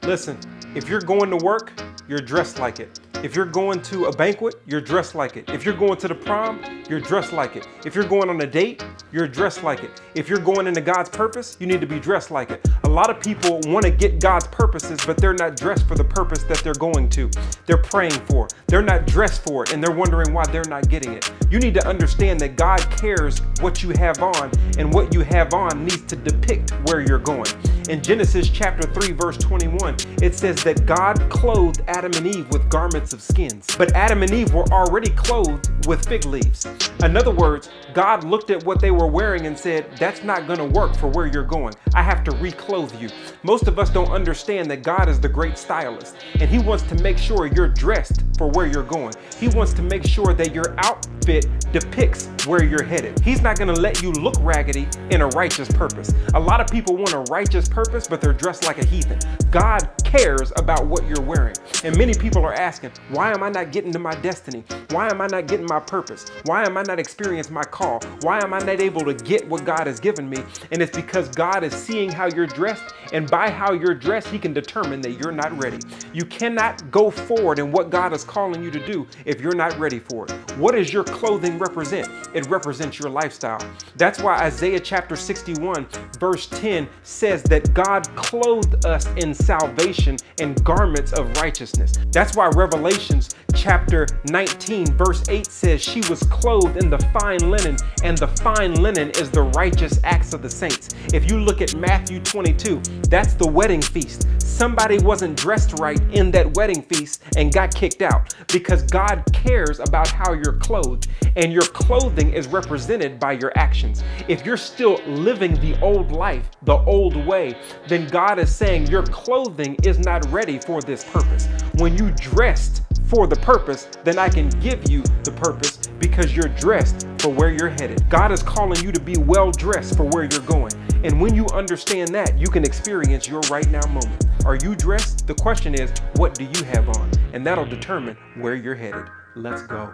Listen, if you're going to work, you're dressed like it. If you're going to a banquet, you're dressed like it. If you're going to the prom, you're dressed like it. If you're going on a date, you're dressed like it. If you're going into God's purpose, you need to be dressed like it. A lot of people want to get God's purposes, but they're not dressed for the purpose that they're going to. They're praying for. They're not dressed for it, and they're wondering why they're not getting it. You need to understand that God cares what you have on, and what you have on needs to depict where you're going. In Genesis chapter 3, verse 21, it says that God clothed Adam and Eve with garments of skins. But Adam and Eve were already clothed with fig leaves. In other words, God looked at what they were wearing and said, that's not going to work for where you're going. I have to reclothe you. Most of us don't understand that God is the great stylist, and He wants to make sure you're dressed for where you're going. He wants to make sure that your outfit depicts where you're headed. He's not going to let you look raggedy in a righteous purpose. A lot of people want a righteous purpose, but they're dressed like a heathen. God cares about what you're wearing. And many people are asking, why am I not getting to my destiny? Why am I not getting my purpose? Why am I not experiencing my call? Why am I not able to get what God has given me? And it's because God is seeing how you're dressed, and by how you're dressed, He can determine that you're not ready. You cannot go forward in what God is calling you to do if you're not ready for it. What does your clothing represent? It represents your lifestyle. That's why Isaiah chapter 61, verse 10 says that God clothed us in salvation and garments of righteousness. That's why Revelations chapter 19, verse 8 says she was clothed in the fine linen, and the fine linen is the righteous acts of the saints. If you look at Matthew 22, that's the wedding feast. Somebody wasn't dressed right in that wedding feast and got kicked out, because God cares about how you're clothed, and your clothing is represented by your actions. If you're still living the old life, the old way, then God is saying your clothing is not ready for this purpose. When you dressed for the purpose, then I can give you the purpose, because you're dressed for where you're headed. God is calling you to be well dressed for where you're going. And when you understand that, you can experience your right now moment. Are you dressed? The question is, what do you have on? And that'll determine where you're headed. Let's go.